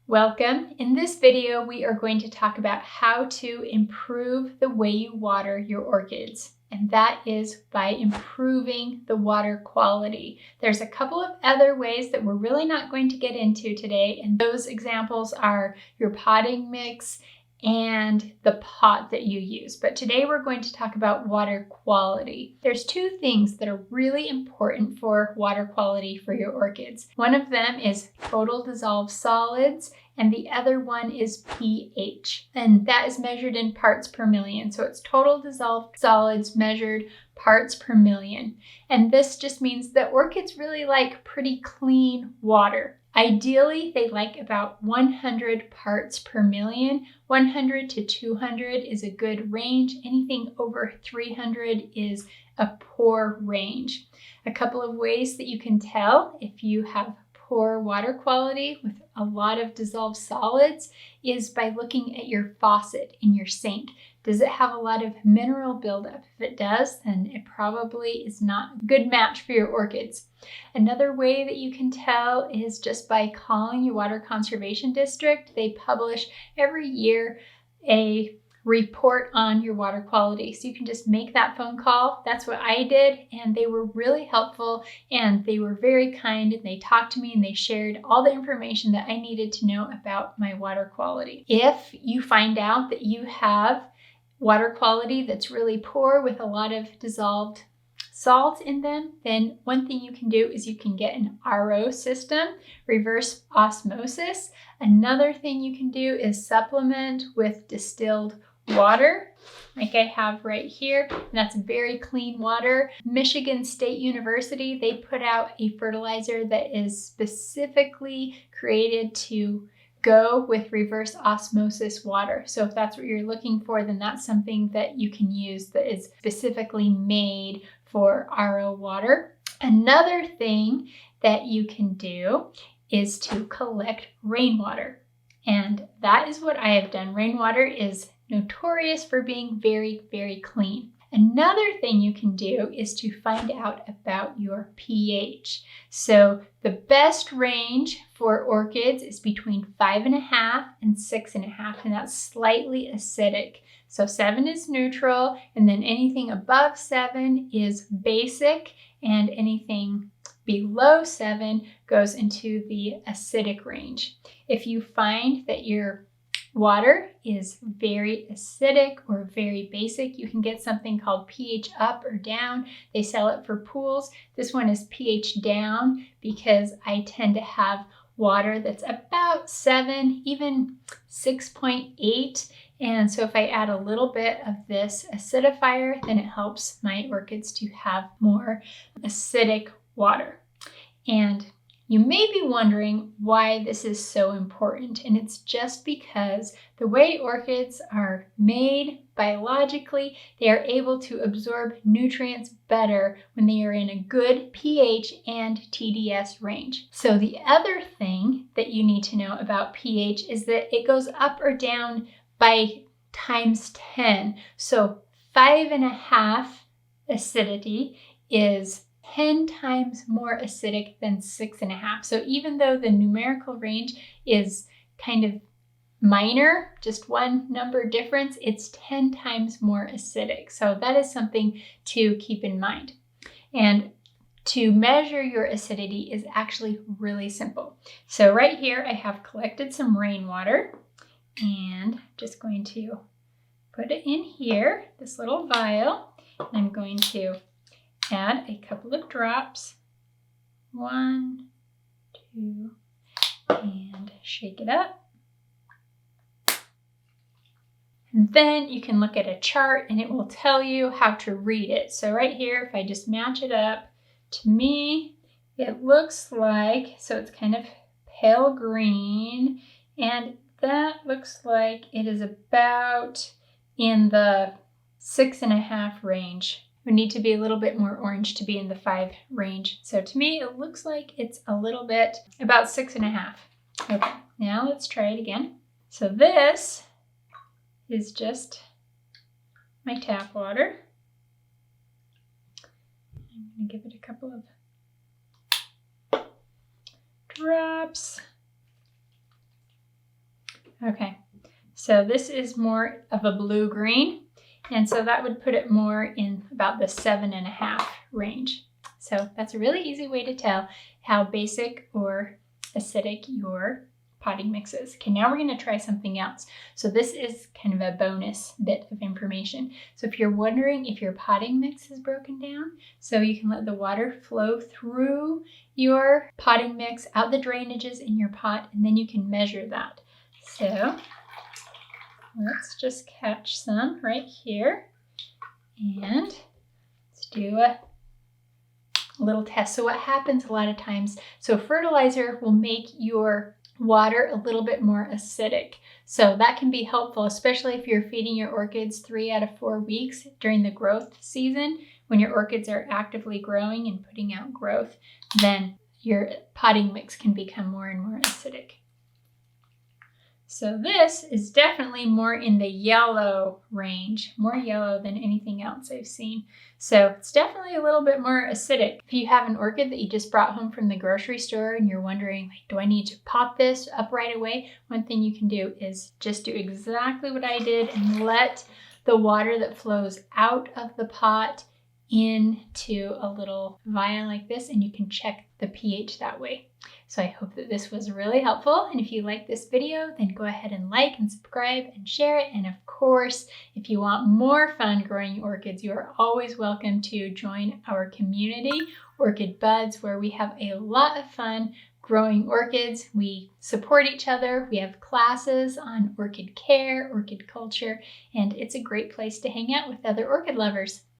Welcome. In this video, we are going to talk about how to improve the way you water your orchids. And that is by improving the water quality. There's a couple of other ways that we're really not going to get into today. And those examples are your potting mix and the pot that you use. But today we're going to talk about water quality. There's two things that are really important for water quality for your orchids. One of them is total dissolved solids, and the other one is pH. And that is measured in parts per million. So it's total dissolved solids measured parts per million. And this just means that orchids really like pretty clean water. Ideally, they like about 100 parts per million. 100 to 200 is a good range. Anything over 300 is a poor range. A couple of ways that you can tell if you have poor water quality with a lot of dissolved solids is by looking at your faucet in your sink. Does it have a lot of mineral buildup? If it does, then it probably is not a good match for your orchids. Another way that you can tell is just by calling your water conservation district. They publish every year a report on your water quality. So you can just make that phone call. That's what I did, and they were really helpful and they were very kind, and they talked to me and they shared all the information that I needed to know about my water quality. If you find out that you have water quality that's really poor with a lot of dissolved salt in them, then one thing you can do is you can get an RO system, reverse osmosis. Another thing you can do is supplement with distilled water, like I have right here, and that's very clean water. Michigan State University, they put out a fertilizer that is specifically created to go with reverse osmosis water. So if that's what you're looking for, then that's something that you can use that is specifically made for RO water. Another thing that you can do is to collect rainwater. And that is what I have done. Rainwater is notorious for being very, very clean. Another thing you can do is to find out about your pH. So the best range for orchids is between 5.5 and 6.5, and that's slightly acidic. So 7 is neutral, and then anything above 7 is basic, and anything below 7 goes into the acidic range. If you find that your water is very acidic or very basic, you can get something called pH up or down. They sell it for pools. This one is pH down because I tend to have water that's about 7, even 6.8. And so if I add a little bit of this acidifier, then it helps my orchids to have more acidic water. And you may be wondering why this is so important, and it's just because the way orchids are made biologically, they are able to absorb nutrients better when they are in a good pH and TDS range. So the other thing that you need to know about pH is that it goes up or down by times 10. So 5.5 acidity is 10 times more acidic than 6.5. So even though the numerical range is kind of minor, just one number difference, it's 10 times more acidic. So that is something to keep in mind. And to measure your acidity is actually really simple. So right here, I have collected some rainwater, and I'm just going to put it in here, this little vial, and I'm going to add a couple of drops, 1, 2, and shake it up. And then you can look at a chart and it will tell you how to read it. So right here, if I just match it up, to me, it looks like, so it's kind of pale green, and that looks like it is about in the 6.5 range. We need to be a little bit more orange to be in the 5 range. So to me, it looks like it's a little bit about 6.5. Okay, now let's try it again. So this is just my tap water. I'm going to give it a couple of drops. Okay, so this is more of a blue-green, and so that would put it more in about the 7.5 range. So that's a really easy way to tell how basic or acidic your potting mix is. Okay, now we're going to try something else. So this is kind of a bonus bit of information. So if you're wondering if your potting mix is broken down, so you can let the water flow through your potting mix, out the drainages in your pot, and then you can measure that. So let's just catch some right here, and let's do a little test. So what happens a lot of times, so fertilizer will make your water a little bit more acidic. So that can be helpful, especially if you're feeding your orchids 3 out of 4 weeks during the growth season. When your orchids are actively growing and putting out growth, then your potting mix can become more and more acidic. So this is definitely more in the yellow range, more yellow than anything else I've seen. So it's definitely a little bit more acidic. If you have an orchid that you just brought home from the grocery store and you're wondering, like, do I need to pot this up right away? One thing you can do is just do exactly what I did and let the water that flows out of the pot into a little vial like this, and you can check the pH that way. So I hope that this was really helpful, and if you like this video, then go ahead and like and subscribe and share it. And of course, if you want more fun growing orchids, you are always welcome to join our community, Orchid Buds, where we have a lot of fun growing orchids. We support each other. We have classes on orchid care, orchid culture, and it's a great place to hang out with other orchid lovers.